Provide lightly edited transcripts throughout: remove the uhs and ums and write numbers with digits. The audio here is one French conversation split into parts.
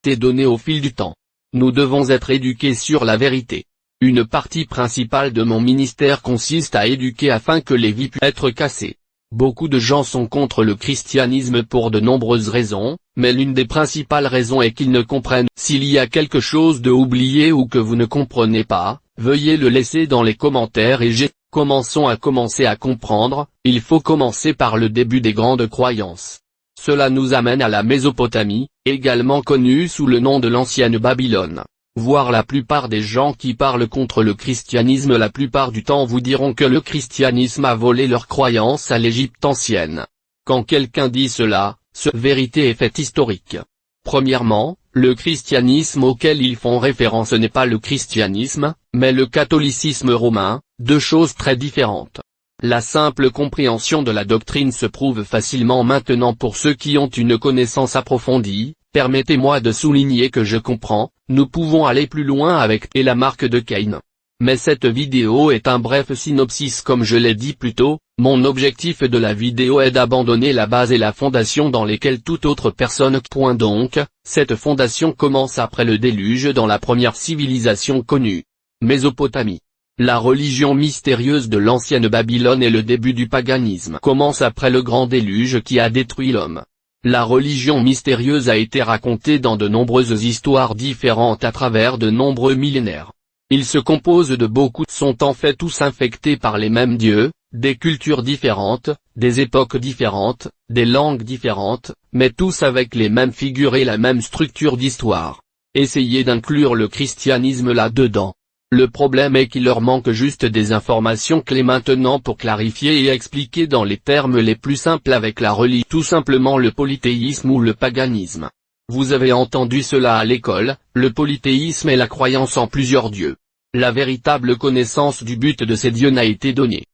été donnée au fil du temps. Nous devons être éduqués sur la vérité. Une partie principale de mon ministère consiste à éduquer afin que les vies puissent être cassées. Beaucoup de gens sont contre le christianisme pour de nombreuses raisons, mais l'une des principales raisons est qu'ils ne comprennent. S'il y a quelque chose de oublié ou que vous ne comprenez pas, veuillez le laisser dans les commentaires et commençons à comprendre. Il faut commencer par le début des grandes croyances. Cela nous amène à la Mésopotamie, également connue sous le nom de l'ancienne Babylone. Voir la plupart des gens qui parlent contre le christianisme la plupart du temps vous diront que le christianisme a volé leurs croyances à l'Égypte ancienne. Quand quelqu'un dit cela, cette vérité est faite historique. Premièrement, le christianisme auquel ils font référence n'est pas le christianisme, mais le catholicisme romain, deux choses très différentes. La simple compréhension de la doctrine se prouve facilement maintenant pour ceux qui ont une connaissance approfondie. Permettez-moi de souligner que je comprends, nous pouvons aller plus loin avec et la marque de Caïn. Mais cette vidéo est un bref synopsis comme je l'ai dit plus tôt, mon objectif de la vidéo est d'abandonner la base et la fondation dans lesquelles toute autre personne. Donc, cette fondation commence après le déluge dans la première civilisation connue. Mésopotamie. La religion mystérieuse de l'ancienne Babylone et le début du paganisme commence après le grand déluge qui a détruit l'homme. La religion mystérieuse a été racontée dans de nombreuses histoires différentes à travers de nombreux millénaires. Ils se composent de beaucoup sont en fait tous infectés par les mêmes dieux, des cultures différentes, des époques différentes, des langues différentes, mais tous avec les mêmes figures et la même structure d'histoire. Essayez d'inclure le christianisme là-dedans. Le problème est qu'il leur manque juste des informations clés maintenant pour clarifier et expliquer dans les termes les plus simples avec la religion, tout simplement le polythéisme ou le paganisme. Vous avez entendu cela à l'école, le polythéisme est la croyance en plusieurs dieux. La véritable connaissance du but de ces dieux n'a été donnée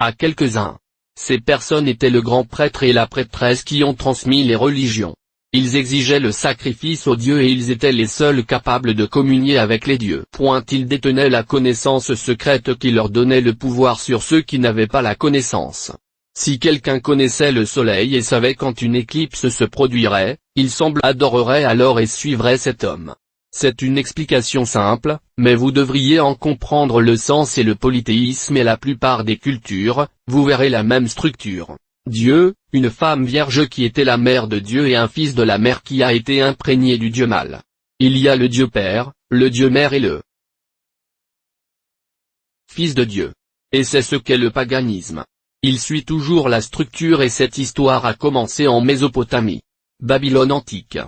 à quelques-uns. Ces personnes étaient le grand prêtre et la prêtresse qui ont transmis les religions. Ils exigeaient le sacrifice aux dieux et ils étaient les seuls capables de communier avec les dieux. Ils détenaient la connaissance secrète qui leur donnait le pouvoir sur ceux qui n'avaient pas la connaissance. Si quelqu'un connaissait le soleil et savait quand une éclipse se produirait, il adorerait alors et suivrait cet homme. C'est une explication simple, mais vous devriez en comprendre le sens et le polythéisme et la plupart des cultures, vous verrez la même structure. Dieu, une femme vierge qui était la mère de Dieu et un fils de la mère qui a été imprégné du Dieu mâle. Il y a le Dieu Père, le Dieu Mère et le Fils de Dieu. Et c'est ce qu'est le paganisme. Il suit toujours la structure et cette histoire a commencé en Mésopotamie. Babylone antique.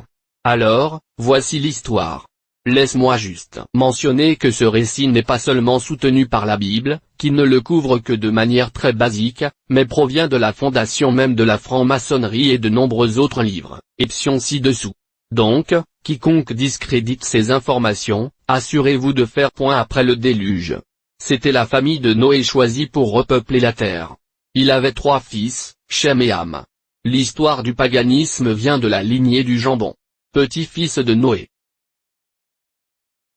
Alors, voici l'histoire. Laisse-moi juste mentionner que ce récit n'est pas seulement soutenu par la Bible, qui ne le couvre que de manière très basique, mais provient de la fondation même de la franc-maçonnerie et de nombreux autres livres, options ci-dessous. Donc, quiconque discrédite ces informations, assurez-vous de faire point après le déluge. C'était la famille de Noé choisie pour repeupler la terre. Il avait 3 fils, Shem et Ham. L'histoire du paganisme vient de la lignée du jambon. Petit-fils de Noé.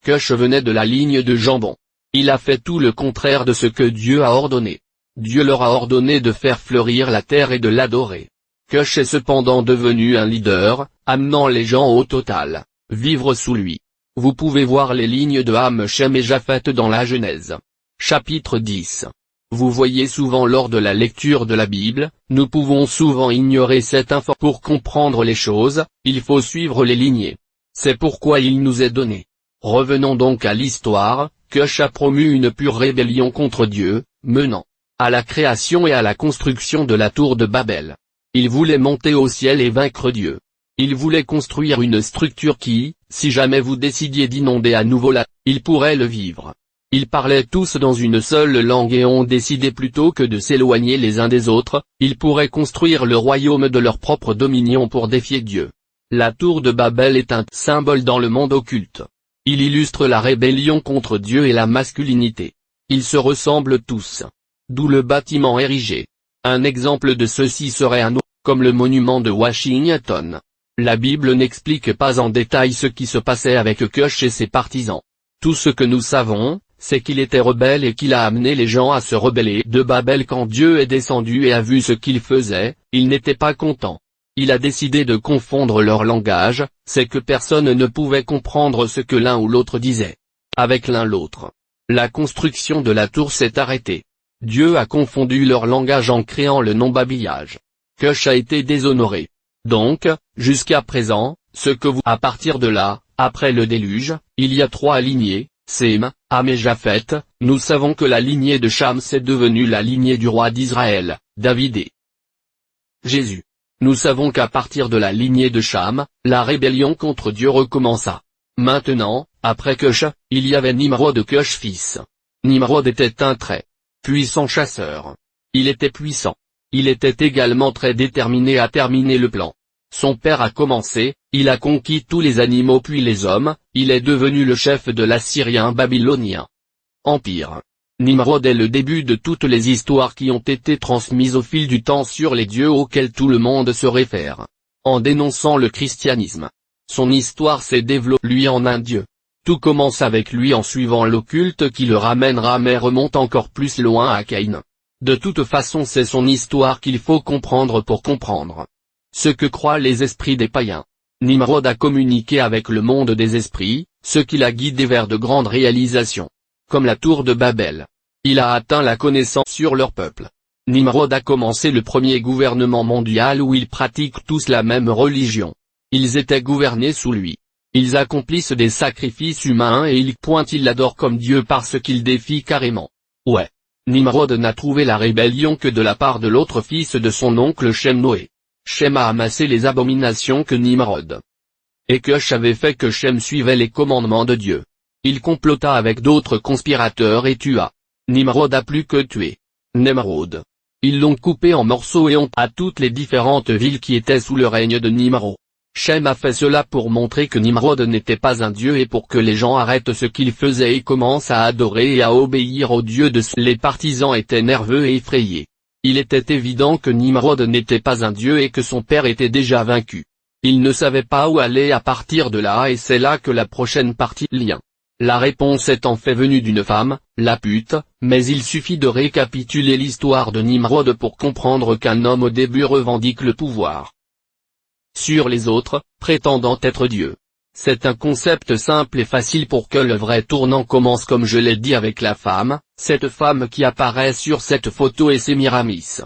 Cush venait de la ligne de jambon. Il a fait tout le contraire de ce que Dieu a ordonné. Dieu leur a ordonné de faire fleurir la terre et de l'adorer. Cush est cependant devenu un leader, amenant les gens au total, vivre sous lui. Vous pouvez voir les lignes de Ham, Shem et Japheth dans la Genèse. Chapitre 10. Vous voyez souvent lors de la lecture de la Bible, nous pouvons souvent ignorer cette info. Pour comprendre les choses, il faut suivre les lignées. C'est pourquoi il nous est donné. Revenons donc à l'histoire. Cush a promu une pure rébellion contre Dieu, menant à la création et à la construction de la tour de Babel. Il voulait monter au ciel et vaincre Dieu. Il voulait construire une structure qui, si jamais vous décidiez d'inonder à nouveau il pourrait le vivre. Ils parlaient tous dans une seule langue et ont décidé plutôt que de s'éloigner les uns des autres, ils pourraient construire le royaume de leur propre dominion pour défier Dieu. La tour de Babel est un symbole dans le monde occulte. Il illustre la rébellion contre Dieu et la masculinité. Ils se ressemblent tous. D'où le bâtiment érigé. Un exemple de ceci serait comme le monument de Washington. La Bible n'explique pas en détail ce qui se passait avec Cush et ses partisans. Tout ce que nous savons, c'est qu'il était rebelle et qu'il a amené les gens à se rebeller de Babel quand Dieu est descendu et a vu ce qu'il faisait, il n'était pas content. Il a décidé de confondre leur langage, c'est que personne ne pouvait comprendre ce que l'un ou l'autre disait. Avec l'un l'autre. La construction de la tour s'est arrêtée. Dieu a confondu leur langage en créant le non-babillage. Cush a été déshonoré. Donc, jusqu'à présent, ce que vous... À partir de là, après le déluge, il y a 3 lignées, Sem, Ham et Japheth. Nous savons que la lignée de Cham est devenue la lignée du roi d'Israël, David et Jésus. Nous savons qu'à partir de la lignée de Cham, la rébellion contre Dieu recommença. Maintenant, après Cush, il y avait Nimrod Cush fils. Nimrod était un très puissant chasseur. Il était puissant. Il était également très déterminé à terminer le plan. Son père a commencé, il a conquis tous les animaux puis les hommes, il est devenu le chef de l'Assyrien babylonien. Empire. Nimrod est le début de toutes les histoires qui ont été transmises au fil du temps sur les dieux auxquels tout le monde se réfère. En dénonçant le christianisme. Son histoire s'est développée lui en un dieu. Tout commence avec lui en suivant l'occulte qui le ramènera mais remonte encore plus loin à Caïn. De toute façon c'est son histoire qu'il faut comprendre pour comprendre ce que croient les esprits des païens. Nimrod a communiqué avec le monde des esprits, ce qui l'a guidé vers de grandes réalisations. Comme la tour de Babel. Il a atteint la connaissance sur leur peuple. Nimrod a commencé le premier gouvernement mondial où ils pratiquent tous la même religion. Ils étaient gouvernés sous lui. Ils accomplissent des sacrifices humains et ils l'adorent comme Dieu parce qu'il défie carrément. Ouais. Nimrod n'a trouvé la rébellion que de la part de l'autre fils de son oncle Shem Noé. Shem a amassé les abominations que Nimrod et Cush avaient fait que Shem suivait les commandements de Dieu. Il complota avec d'autres conspirateurs et tua. Nimrod a plus que tué Nemrod. Ils l'ont coupé en morceaux et ont à toutes les différentes villes qui étaient sous le règne de Nimrod. Shem a fait cela pour montrer que Nimrod n'était pas un dieu et pour que les gens arrêtent ce qu'ils faisaient et commencent à adorer et à obéir aux dieux de les partisans étaient nerveux et effrayés. Il était évident que Nimrod n'était pas un dieu et que son père était déjà vaincu. Il ne savait pas où aller à partir de là et c'est là que la prochaine partie lien. La réponse est en fait venue d'une femme, la pute, mais il suffit de récapituler l'histoire de Nimrod pour comprendre qu'un homme au début revendique le pouvoir sur les autres, prétendant être Dieu. C'est un concept simple et facile pour que le vrai tournant commence comme je l'ai dit avec la femme, cette femme qui apparaît sur cette photo est Sémiramis.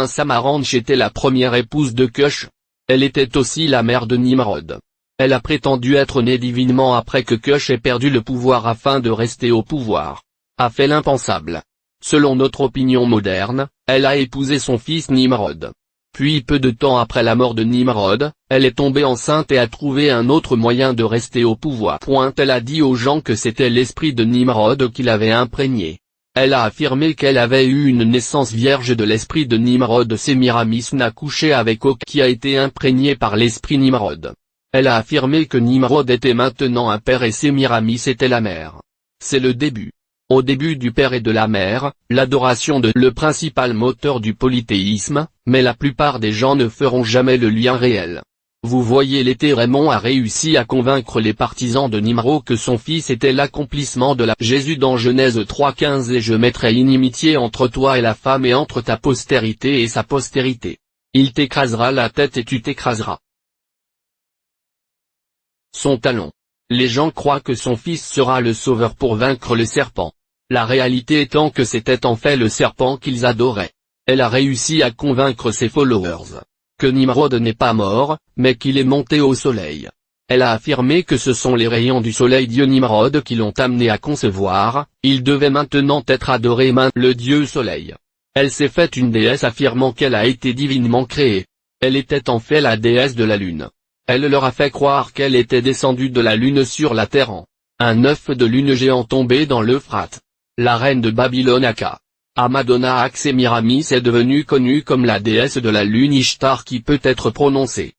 Samaranch était la première épouse de Cush. Elle était aussi la mère de Nimrod. Elle a prétendu être née divinement après que Cush ait perdu le pouvoir afin de rester au pouvoir. A fait l'impensable. Selon notre opinion moderne, elle a épousé son fils Nimrod. Puis peu de temps après la mort de Nimrod, elle est tombée enceinte et a trouvé un autre moyen de rester au pouvoir. Elle a dit aux gens que c'était l'esprit de Nimrod qui l'avait imprégnée. Elle a affirmé qu'elle avait eu une naissance vierge de l'esprit de Nimrod. Sémiramis n'a couché avec aucun qui a été imprégné par l'esprit Nimrod. Elle a affirmé que Nimrod était maintenant un père et Sémiramis était la mère. C'est le début. Au début du père et de la mère, l'adoration de le principal moteur du polythéisme, mais la plupart des gens ne feront jamais le lien réel. Vous voyez Raymond a réussi à convaincre les partisans de Nimrod que son fils était l'accomplissement de la Jésus dans Genèse 3:15 et je mettrai inimitié entre toi et la femme et entre ta postérité et sa postérité. Il t'écrasera la tête et tu t'écraseras son talon. Les gens croient que son fils sera le sauveur pour vaincre le serpent. La réalité étant que c'était en fait le serpent qu'ils adoraient. Elle a réussi à convaincre ses followers que Nimrod n'est pas mort, mais qu'il est monté au soleil. Elle a affirmé que ce sont les rayons du soleil dieu Nimrod qui l'ont amené à concevoir, il devait maintenant être adoré le dieu soleil. Elle s'est faite une déesse affirmant qu'elle a été divinement créée. Elle était en fait la déesse de la lune. Elle leur a fait croire qu'elle était descendue de la lune sur la terre en un œuf de lune géant tombé dans l'Euphrate. La reine de Babylone Aka. Amadonna Sémiramis est devenue connue comme la déesse de la lune Ishtar qui peut être prononcée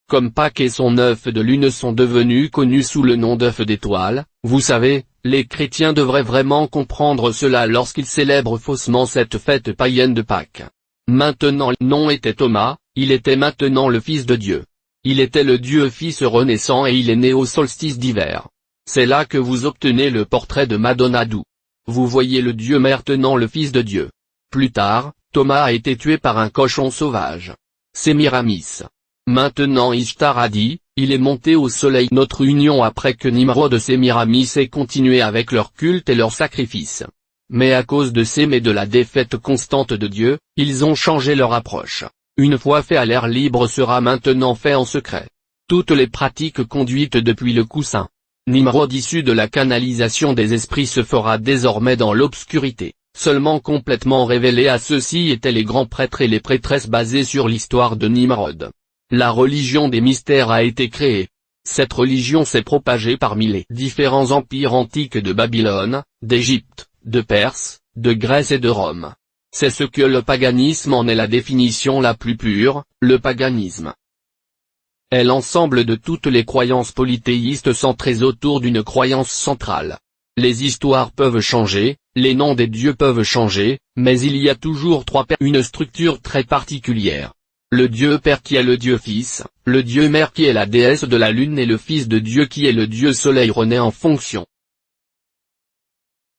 comme Pâques et son œuf de lune sont devenus connus sous le nom d'œuf d'étoile. Vous savez, les chrétiens devraient vraiment comprendre cela lorsqu'ils célèbrent faussement cette fête païenne de Pâques. Maintenant le nom était Thomas, il était maintenant le Fils de Dieu. Il était le Dieu Fils renaissant et il est né au solstice d'hiver. C'est là que vous obtenez le portrait de Madonna d'où vous voyez le Dieu maintenant le Fils de Dieu. Plus tard, Thomas a été tué par un cochon sauvage. Sémiramis. Maintenant Ishtar a dit, il est monté au soleil. Notre union après que Nimrod et Sémiramis aient continué avec leur culte et leurs sacrifices. Mais à cause de Sém et de la défaite constante de Dieu, ils ont changé leur approche. Une fois fait à l'air libre sera maintenant fait en secret. Toutes les pratiques conduites depuis le coussin Nimrod issu de la canalisation des esprits se fera désormais dans l'obscurité. Seulement complètement révélés à ceux-ci étaient les grands prêtres et les prêtresses basés sur l'histoire de Nimrod. La religion des mystères a été créée. Cette religion s'est propagée parmi les différents empires antiques de Babylone, d'Égypte, de Perse, de Grèce et de Rome. C'est ce que le paganisme en est la définition la plus pure, le paganisme est l'ensemble de toutes les croyances polythéistes centrées autour d'une croyance centrale. Les histoires peuvent changer, les noms des dieux peuvent changer, mais il y a toujours une structure très particulière. Le Dieu Père qui est le Dieu Fils, le Dieu Mère qui est la déesse de la Lune et le Fils de Dieu qui est le Dieu Soleil renaît en fonction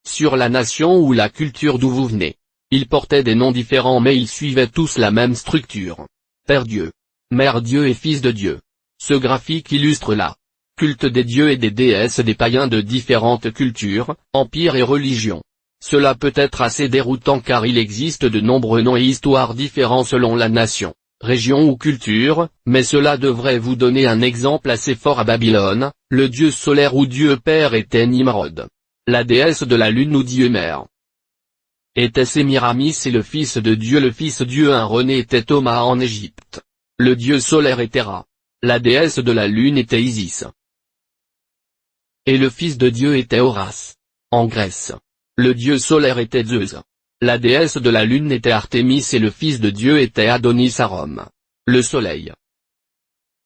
sur la nation ou la culture d'où vous venez. Ils portaient des noms différents mais ils suivaient tous la même structure. Père Dieu, Mère Dieu et Fils de Dieu. Ce graphique illustre la culte des dieux et des déesses des païens de différentes cultures, empires et religions. Cela peut être assez déroutant car il existe de nombreux noms et histoires différents selon la nation, région ou culture, mais cela devrait vous donner un exemple assez fort à Babylone, le dieu solaire ou dieu père était Nimrod. La déesse de la lune ou dieu mère était Sémiramis et le fils de Dieu un René était Thomas en Égypte. Le dieu solaire était Ra. La déesse de la lune était Isis. Et le fils de Dieu était Horace. En Grèce. Le dieu solaire était Zeus. La déesse de la lune était Artémis et le fils de Dieu était Adonis à Rome. Le soleil.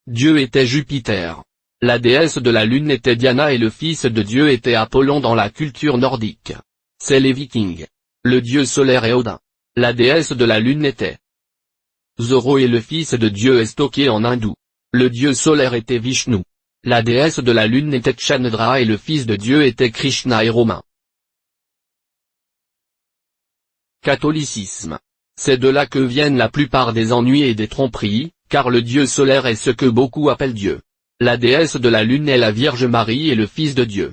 Dieu était Jupiter. La déesse de la lune était Diana et le fils de Dieu était Apollon dans la culture nordique. C'est les Vikings. Le dieu solaire est Odin. La déesse de la lune était Zoro et le fils de Dieu est stocké en hindou. Le dieu solaire était Vishnu. La déesse de la lune était Chandra et le fils de Dieu était Krishna et Romain. Catholicisme. C'est de là que viennent la plupart des ennuis et des tromperies, car le dieu solaire est ce que beaucoup appellent Dieu. La déesse de la lune est la Vierge Marie et le fils de Dieu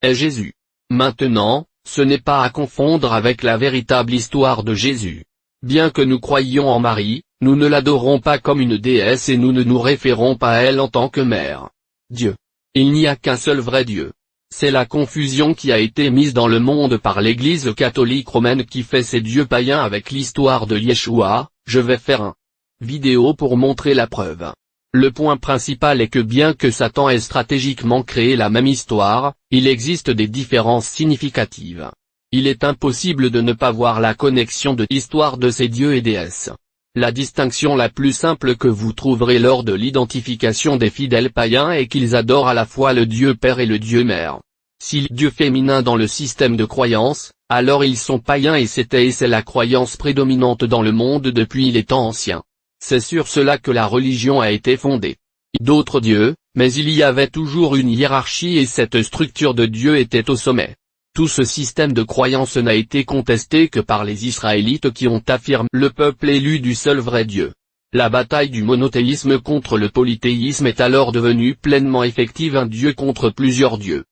est Jésus. Maintenant, ce n'est pas à confondre avec la véritable histoire de Jésus. Bien que nous croyions en Marie, nous ne l'adorons pas comme une déesse et nous ne nous référons pas à elle en tant que mère. Dieu. Il n'y a qu'un seul vrai Dieu. C'est la confusion qui a été mise dans le monde par l'Église catholique romaine qui fait ses dieux païens avec l'histoire de Yeshua. Je vais faire un vidéo pour montrer la preuve. Le point principal est que bien que Satan ait stratégiquement créé la même histoire, il existe des différences significatives. Il est impossible de ne pas voir la connexion de l'histoire de ces dieux et déesses. La distinction la plus simple que vous trouverez lors de l'identification des fidèles païens est qu'ils adorent à la fois le Dieu Père et le Dieu Mère. S'il y a Dieu féminin dans le système de croyance, alors ils sont païens et c'est la croyance prédominante dans le monde depuis les temps anciens. C'est sur cela que la religion a été fondée. D'autres dieux, mais il y avait toujours une hiérarchie et cette structure de Dieu était au sommet. Tout ce système de croyance n'a été contesté que par les Israélites qui ont affirmé le peuple élu du seul vrai Dieu. La bataille du monothéisme contre le polythéisme est alors devenue pleinement effective, un Dieu contre plusieurs dieux.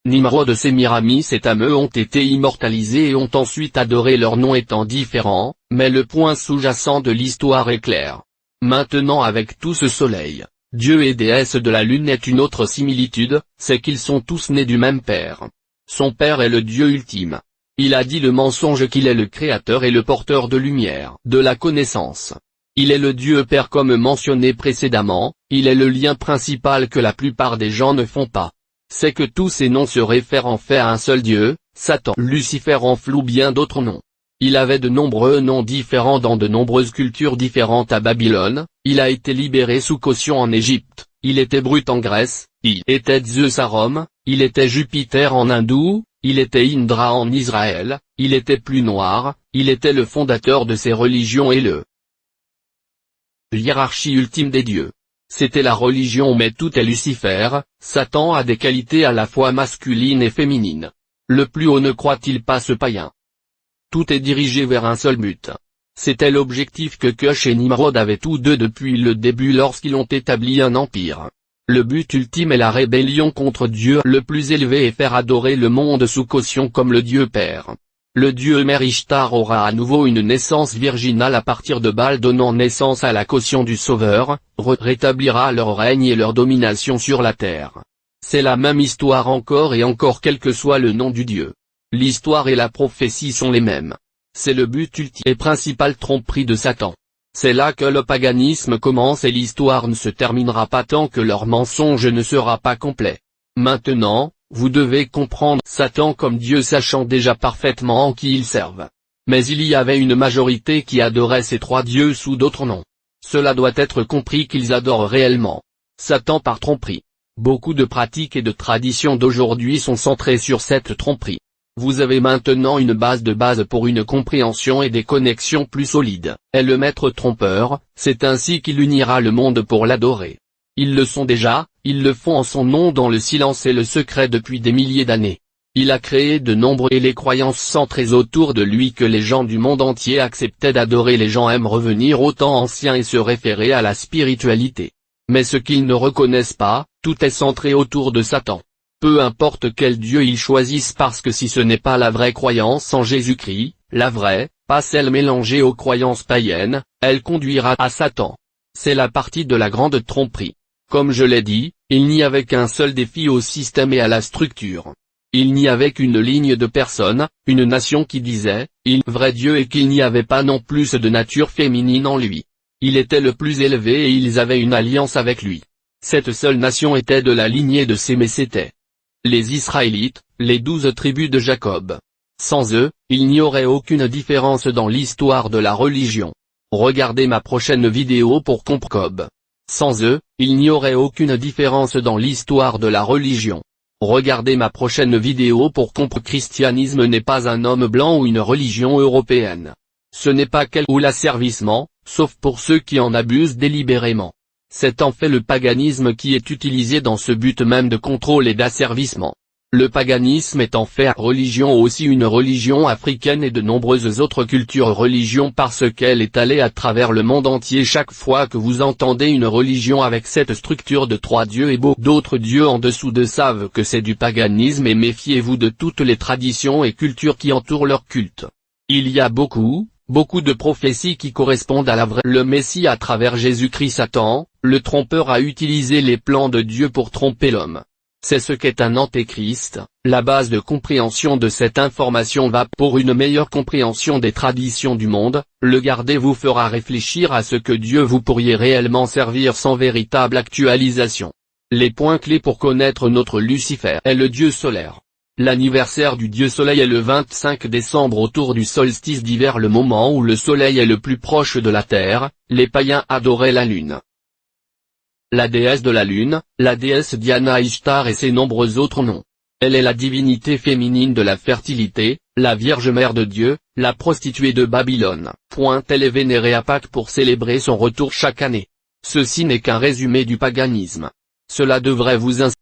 Nimrod et Sémiramis et Tameu ont été immortalisés et ont ensuite adoré leurs noms étant différents, mais le point sous-jacent de l'histoire est clair. Maintenant avec tout ce soleil, Dieu et déesse de la lune est une autre similitude, c'est qu'ils sont tous nés du même père. Son père est le Dieu ultime. Il a dit le mensonge qu'il est le créateur et le porteur de lumière, de la connaissance. Il est le Dieu Père comme mentionné précédemment, il est le lien principal que la plupart des gens ne font pas. C'est que tous ces noms se réfèrent en fait à un seul Dieu, Satan. Lucifer en flou bien d'autres noms. Il avait de nombreux noms différents dans de nombreuses cultures différentes à Babylone, il a été libéré sous caution en Égypte, il était Brut en Grèce, il était Zeus à Rome, il était Jupiter en hindou, il était Indra en Israël, il était plus noir, il était le fondateur de ces religions et le hiérarchie ultime des dieux. C'était la religion mais tout est Lucifer, Satan a des qualités à la fois masculines et féminines. Le plus haut ne croit-il pas ce païen? Tout est dirigé vers un seul but. C'était l'objectif que Cush et Nimrod avaient tous deux depuis le début lorsqu'ils ont établi un empire. Le but ultime est la rébellion contre Dieu le plus élevé et faire adorer le monde sous caution comme le Dieu Père. Le dieu mère Ishtar aura à nouveau une naissance virginale à partir de Baal donnant naissance à la caution du Sauveur, rétablira leur règne et leur domination sur la terre. C'est la même histoire encore et encore quel que soit le nom du Dieu. L'histoire et la prophétie sont les mêmes. C'est le but ultime et principal tromperie de Satan. C'est là que le paganisme commence et l'histoire ne se terminera pas tant que leur mensonge ne sera pas complet. Maintenant, vous devez comprendre Satan comme Dieu sachant déjà parfaitement en qui ils servent. Mais il y avait une majorité qui adorait ces trois dieux sous d'autres noms. Cela doit être compris qu'ils adorent réellement Satan par tromperie. Beaucoup de pratiques et de traditions d'aujourd'hui sont centrées sur cette tromperie. Vous avez maintenant une base de base pour une compréhension et des connexions plus solides. Est le maître trompeur, c'est ainsi qu'il unira le monde pour l'adorer. Ils le sont déjà, ils le font en son nom dans le silence et le secret depuis des milliers d'années. Il a créé de nombreux et les croyances centrées autour de lui que les gens du monde entier acceptaient d'adorer. Les gens aiment revenir au temps ancien et se référer à la spiritualité. Mais ce qu'ils ne reconnaissent pas, tout est centré autour de Satan. Peu importe quel Dieu ils choisissent parce que si ce n'est pas la vraie croyance en Jésus-Christ, la vraie, pas celle mélangée aux croyances païennes, elle conduira à Satan. C'est la partie de la grande tromperie. Comme je l'ai dit, il n'y avait qu'un seul défi au système et à la structure. Il n'y avait qu'une ligne de personnes, une nation qui disait, il est vrai Dieu et qu'il n'y avait pas non plus de nature féminine en lui. Il était le plus élevé et ils avaient une alliance avec lui. Cette seule nation était de la lignée de Sémé, c'était les Israélites, les 12 tribus de Jacob. Sans eux, il n'y aurait aucune différence dans l'histoire de la religion. Regardez ma prochaine vidéo pour comprendre. Sans eux, il n'y aurait aucune différence dans l'histoire de la religion. Regardez ma prochaine vidéo pour comprendre. Le christianisme n'est pas un homme blanc ou une religion européenne. Ce n'est pas quel ou l'asservissement, sauf pour ceux qui en abusent délibérément. C'est en fait le paganisme qui est utilisé dans ce but même de contrôle et d'asservissement. Le paganisme est en fait religion aussi une religion africaine et de nombreuses autres cultures religions parce qu'elle est allée à travers le monde entier. Chaque fois que vous entendez une religion avec cette structure de trois dieux et beaucoup d'autres dieux en dessous de savent que c'est du paganisme et méfiez-vous de toutes les traditions et cultures qui entourent leur culte. Il y a beaucoup de prophéties qui correspondent à la vraie. Le Messie à travers Jésus-Christ. Satan, le trompeur, a utilisé les plans de Dieu pour tromper l'homme. C'est ce qu'est un antéchrist. La base de compréhension de cette information va pour une meilleure compréhension des traditions du monde. Le garder vous fera réfléchir à ce que Dieu vous pourriez réellement servir sans véritable actualisation. Les points clés pour connaître notre Lucifer est le dieu solaire. L'anniversaire du dieu soleil est le 25 décembre autour du solstice d'hiver, le moment où le soleil est le plus proche de la terre. Les païens adoraient la lune. La déesse de la lune, la déesse Diana Ishtar et ses nombreux autres noms. Elle est la divinité féminine de la fertilité, la Vierge Mère de Dieu, la prostituée de Babylone. Elle est vénérée à Pâques pour célébrer son retour chaque année. Ceci n'est qu'un résumé du paganisme. Cela devrait vous inspirer.